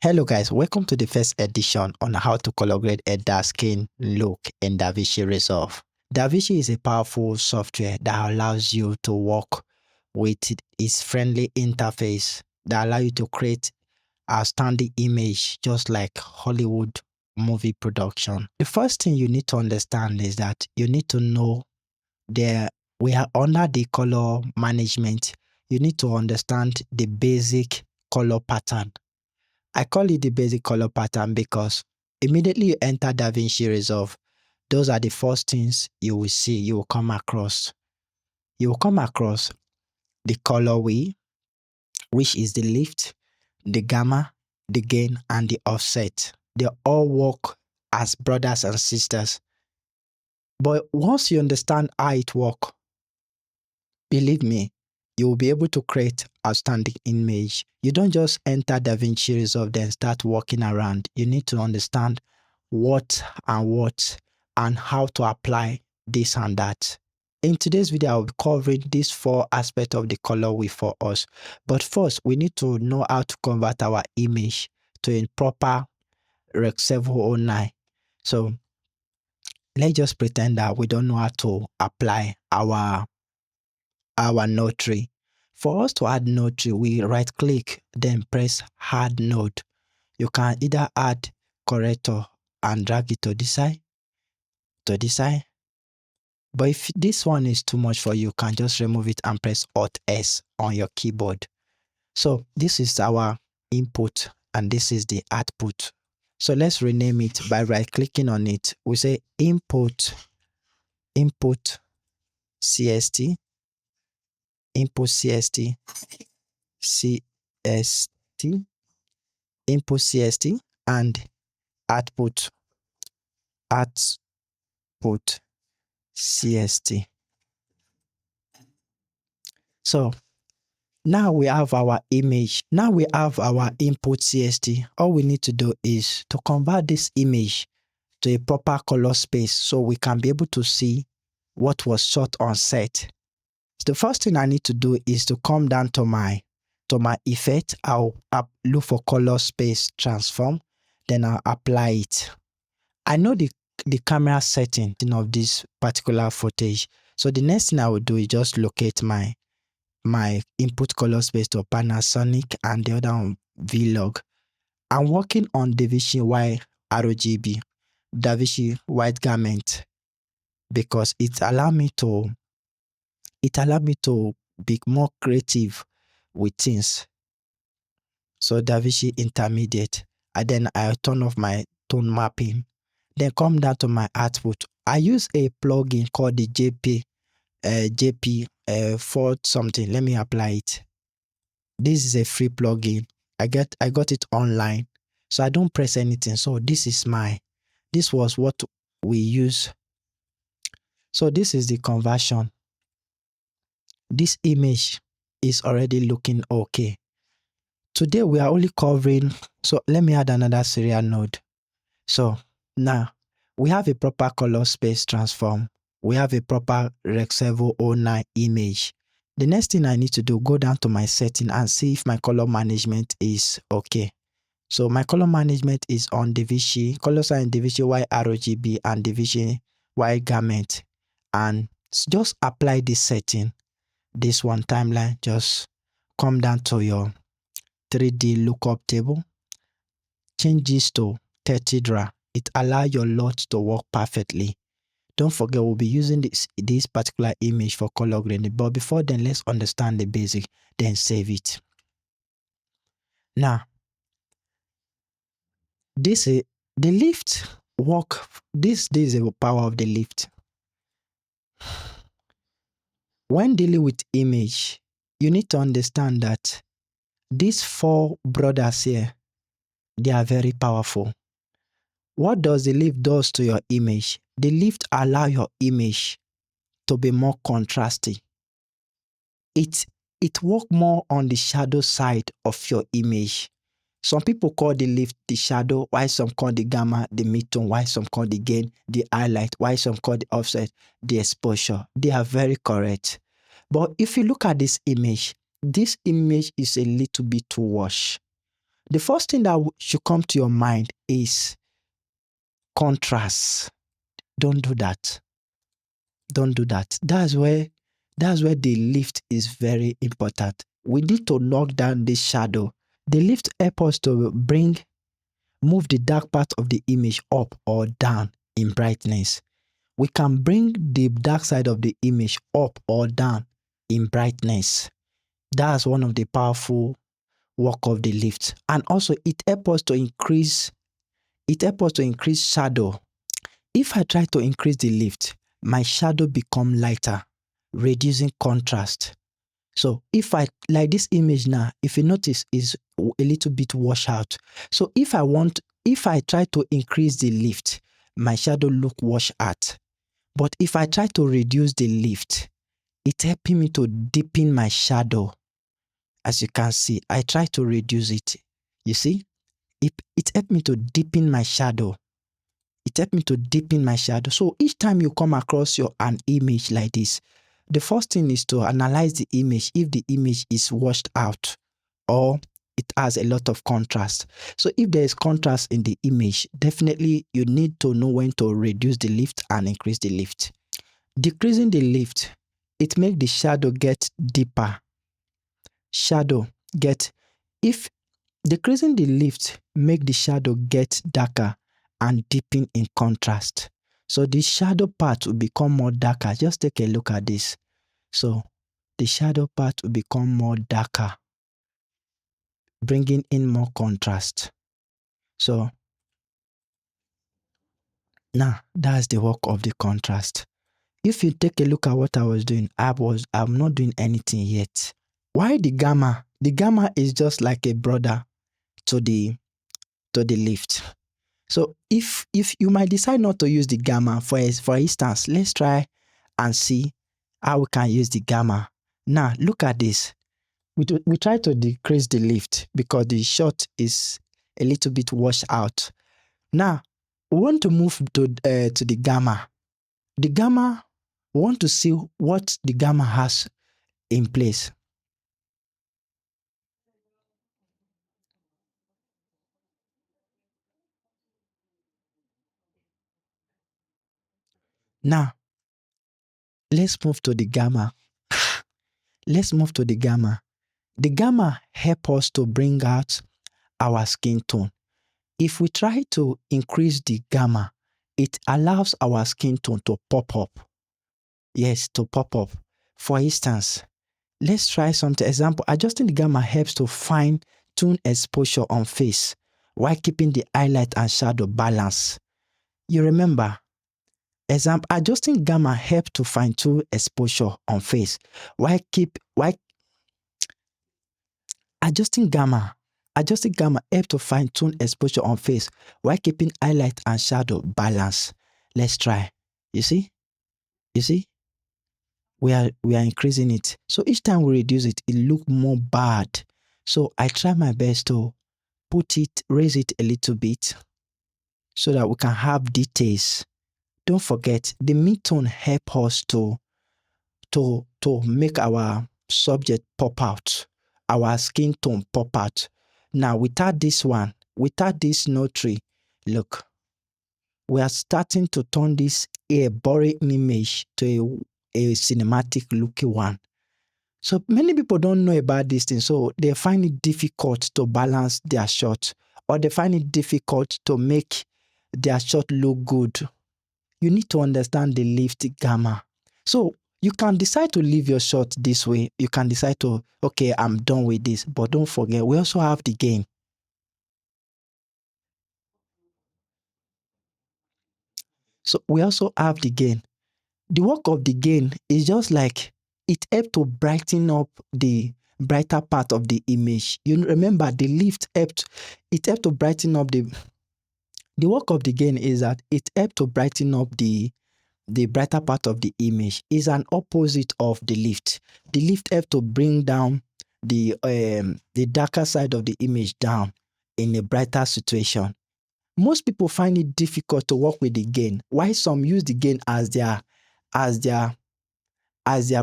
Hello guys, welcome to the first edition on how to color grade a dark skin look in DaVinci Resolve. DaVinci is a powerful software that allows you to work with its friendly interface that allows you to create outstanding image just like Hollywood movie production. The first thing you need to understand is that you need to know we are under the color management. You need to understand the basic color pattern. I call it the basic color pattern because immediately you enter DaVinci Resolve, those are the first things you will see, you will come across. You will come across the colorway, which is the lift, the gamma, the gain, and the offset. They all work as brothers and sisters. But once you understand how it works, believe me, you will be able to create outstanding image. You don't just enter DaVinci Resolve then start walking around. You need to understand what and how to apply this and that. In today's video, I'll be covering these 4 aspects of the colorway for us. But first, we need to know how to convert our image to a proper Rec 709. So let's just pretend that we don't know how to apply our node tree. For us to add node tree, we right click, then press add node. You can either add corrector and drag it to this side, But if this one is too much for you, you can just remove it and press Alt S on your keyboard. So this is our input and this is the output. So let's rename it by right clicking on it. We say input CST, input CST, input CST, and output CST. So now we have our image. Now we have our input CST. All we need to do is to convert this image to a proper color space so we can be able to see what was shot on set. So the first thing I need to do is to come down to my effect. I'll look for color space transform. Then I'll apply it. I know the camera setting of this particular footage. So the next thing I will do is just locate my input color space to Panasonic and the other one Vlog. I'm working on DaVinci Y RGB, DaVinci white garment, because it allow me to be more creative with things. So DaVinci intermediate, and then I turn off my tone mapping. Then come down to my output. I use a plugin called the JP for something. Let me apply it. This is a free plugin. I got it online, so I don't press anything. So this was what we use. So this is the conversion. This image is already looking okay. Today we are only covering, so let me add another serial node. So now we have a proper color space transform. We have a proper Rec 709 image. The next thing I need to do, go down to my setting and see if my color management is okay. So my color management is on DaVinci, colors are in DaVinci Y RGB and DaVinci Y garment. And just apply this setting, this one timeline, just come down to your 3D lookup table, change this to 30 draw. It allows your lot to work perfectly. Don't forget, we'll be using this particular image for color grading. But before then, let's understand the basic, then save it. Now, this is the lift work. This is the power of the lift. When dealing with image, you need to understand that these 4 brothers here, they are very powerful. What does the lift does to your image? The lift allow your image to be more contrasty. It work more on the shadow side of your image. Some people call the lift the shadow, while some call the gamma the midtone, while some call the gain the highlight, while some call the offset the exposure. They are very correct. But if you look at this image is a little bit too wash. The first thing that should come to your mind is contrast. Don't do that. Don't do that. That's where the lift is very important. We need to knock down this shadow. The lift helps us to move the dark part of the image up or down in brightness. We can bring the dark side of the image up or down in brightness. That's one of the powerful work of the lift. And also it helps us to increase shadow. If I try to increase the lift, my shadow become lighter, reducing contrast. So if I, like this image now, if you notice is a little bit washed out. So if I try to increase the lift, my shadow look washed out. But if I try to reduce the lift, it's helping me to deepen my shadow. As you can see, I try to reduce it. You see, it helped me to deepen my shadow. It helped me to deepen my shadow. So each time you come across an image like this, the first thing is to analyze the image if the image is washed out or it has a lot of contrast. So if there is contrast in the image, definitely you need to know when to reduce the lift and increase the lift. Decreasing the lift, it makes the shadow get deeper. If decreasing the lift make the shadow get darker and deepen in contrast. So the shadow part will become more darker. Just take a look at this. So the shadow part will become more darker, bringing in more contrast. So now that's the work of the contrast. If you take a look at what I was doing, I'm not doing anything yet. Why the gamma? The gamma is just like a brother to the lift. So if you might decide not to use the gamma, for instance, let's try and see how we can use the gamma. Now look at this. We try to decrease the lift because the shot is a little bit washed out. Now we want to move to the gamma. The gamma, we want to see what the gamma has in place. Now let's move to the gamma. Let's move to the gamma. The gamma helps us to bring out our skin tone. If we try to increase the gamma, it allows our skin tone to pop up. Yes, to pop up. For instance, let's try something. Example, adjusting the gamma helps to fine tune exposure on face while keeping the highlight and shadow balance. You remember, example, adjusting gamma helps to fine tune exposure on face while adjusting gamma helps to fine tune exposure on face while keeping highlight and shadow balance. Let's try. You see? We are increasing it. So each time we reduce it, it looks more bad. So I try my best to raise it a little bit so that we can have details. Don't forget, the midtone helps us to make our subject pop out, our skin tone pop out. Now, without this notary, look, we are starting to turn this a boring image to a cinematic looking one. So many people don't know about this thing, so they find it difficult to balance their shot, or they find it difficult to make their shot look good. You need to understand the lift gamma. So you can decide to leave your shot this way. You can decide to, okay, I'm done with this. But don't forget, we also have the gain. So we also have the gain. The work of the gain is just like it helps to brighten up the brighter part of the image. You remember the lift helped to brighten up the work of the gain is that it helps to brighten up the brighter part of the image. Is an opposite of the lift. The lift helps to bring down the darker side of the image down in a brighter situation. Most people find it difficult to work with the gain. Why some use the gain as their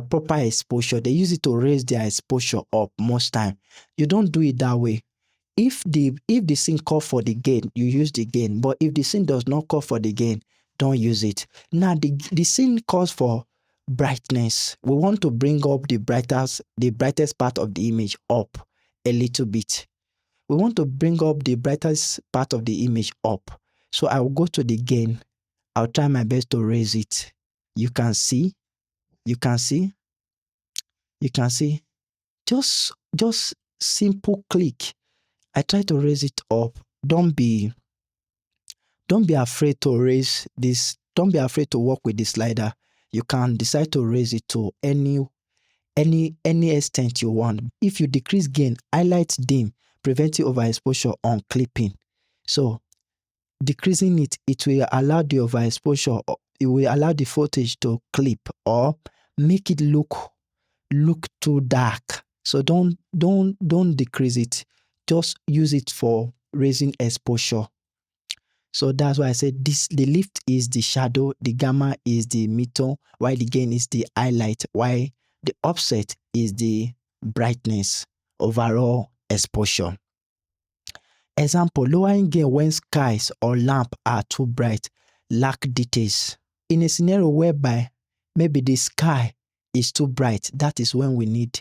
proper exposure. They use it to raise their exposure up most time. You don't do it that way. If the scene call for the gain, you use the gain. But if the scene does not call for the gain, don't use it. Now the scene calls for brightness. We want to bring up the brightest part of the image up a little bit. We want to bring up the brightest part of the image up. So I will go to the gain. I'll try my best to raise it. You can see, you can see, you can see. Just simple click. I try to raise it up. Don't be afraid to raise this. Don't be afraid to work with the slider. You can decide to raise it to any extent you want. If you decrease gain, highlight dim, preventing overexposure on clipping. So decreasing it will allow the overexposure, it will allow the footage to clip or make it look too dark. So don't decrease it. Just use it for raising exposure. So that's why I said the lift is the shadow, the gamma is the midtone, while the gain is the highlight, while the offset is the brightness, overall exposure. Example, lowering gain when skies or lamp are too bright, lack details. In a scenario whereby maybe the sky is too bright, that is when we need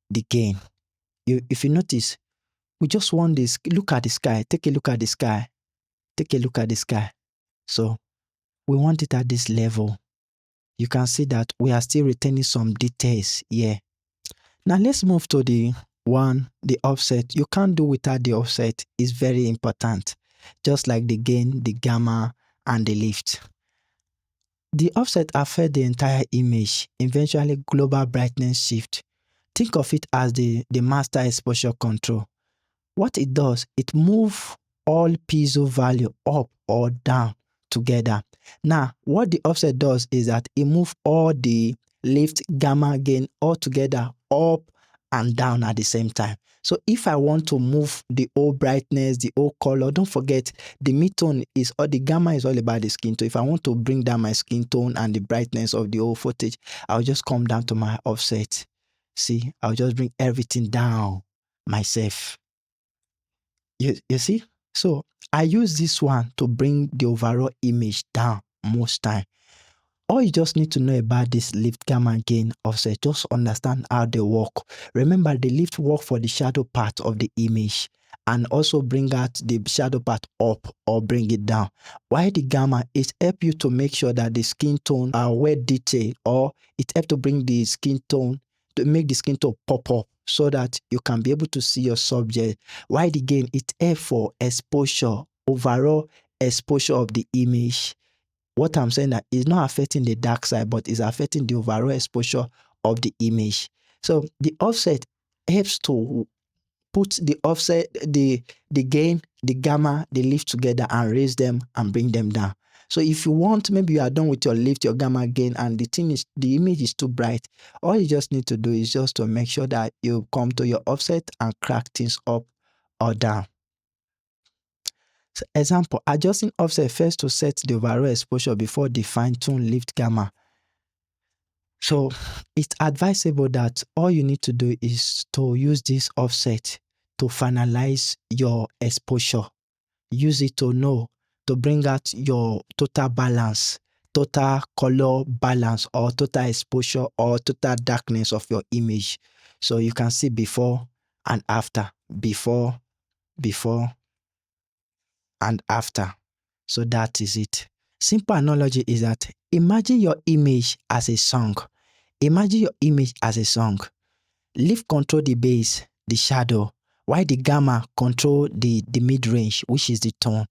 the gain. If you notice, we just want this, look at the sky, take a look at the sky. Take a look at the sky. So we want it at this level. You can see that we are still retaining some details here. Now let's move to the offset. You can't do without the offset. It's very important. Just like the gain, the gamma, and the lift. The offset affects the entire image, eventually global brightness shift. Think of it as the master exposure control. What it does, it moves all piezo value up or down together. Now, what the offset does is that it moves all the lift, gamma, gain all together up and down at the same time. So if I want to move the whole brightness, the whole color, don't forget the midtone or the gamma is all about the skin tone. If I want to bring down my skin tone and the brightness of the whole footage, I'll just come down to my offset. See, I'll just bring everything down myself. You see? So I use this one to bring the overall image down most time. All you just need to know about this lift, gamma, gain, offset, just understand how they work. Remember, the lift work for the shadow part of the image and also bring out the shadow part up or bring it down. While the gamma, it helps you to make sure that the skin tone are well detailed, or it helps to bring the skin tone, to make the skin tone pop up so that you can be able to see your subject. While the gain, it helps for exposure, overall exposure of the image. What I'm saying that is not affecting the dark side, but is affecting the overall exposure of the image. So the offset helps to put the offset, the gain, the gamma, the lift together and raise them and bring them down. So if you want, maybe you are done with your lift, your gamma, gain, and the image is too bright, all you just need to do is just to make sure that you come to your offset and crack things up or down. So example, adjusting offset first to set the overall exposure before the fine-tune lift gamma. So it's advisable that all you need to do is to use this offset to finalize your exposure. Use it to bring out your total balance, total color balance, or total exposure or total darkness of your image. So you can see before and after, before and after. So that is it. Simple analogy is that imagine your image as a song. Imagine your image as a song. Lift control the bass, the shadow, while the gamma control the mid-range, which is the tone.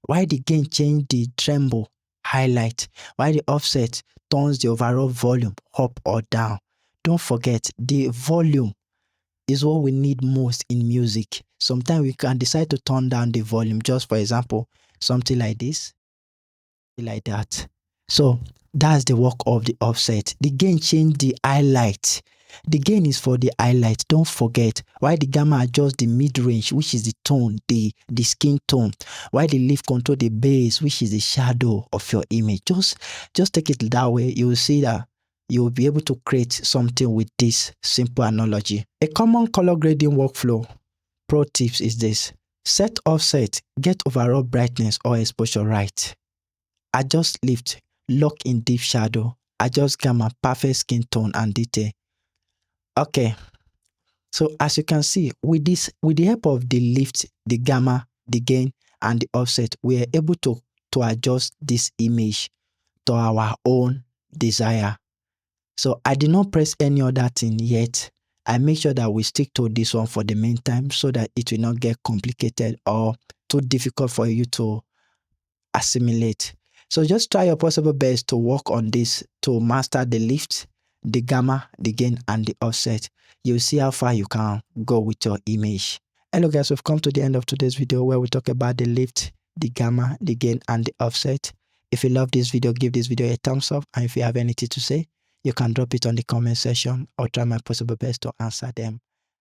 While the gain change the tremble, highlight, while the offset turns the overall volume up or down. Don't forget, the volume is what we need most in music. Sometimes we can decide to turn down the volume, just for example, something like this, like that. So that's the work of the offset. The gain change the highlight. The gain is for the highlight. Don't forget. While the gamma adjusts the mid-range, which is the tone, the skin tone. While the lift control the bass, which is the shadow of your image. Just take it that way. You will see that you will be able to create something with this simple analogy. A common color grading workflow pro tips is this: set offset, get overall brightness or exposure right, adjust lift, lock in deep shadow, adjust gamma, perfect skin tone and detail. Okay, so as you can see, with the help of the lift, the gamma, the gain and the offset, we are able to adjust this image to our own desire. So I did not press any other thing yet. I make sure that we stick to this one for the meantime so that it will not get complicated or too difficult for you to assimilate. So just try your possible best to work on this to master the lift, the gamma, the gain and the offset. You'll see how far you can go with your image. Hello guys, we've come to the end of today's video where we talk about the lift, the gamma, the gain and the offset. If you love this video, give this video a thumbs up, and if you have anything to say, you can drop it on the comment section or try my possible best to answer them.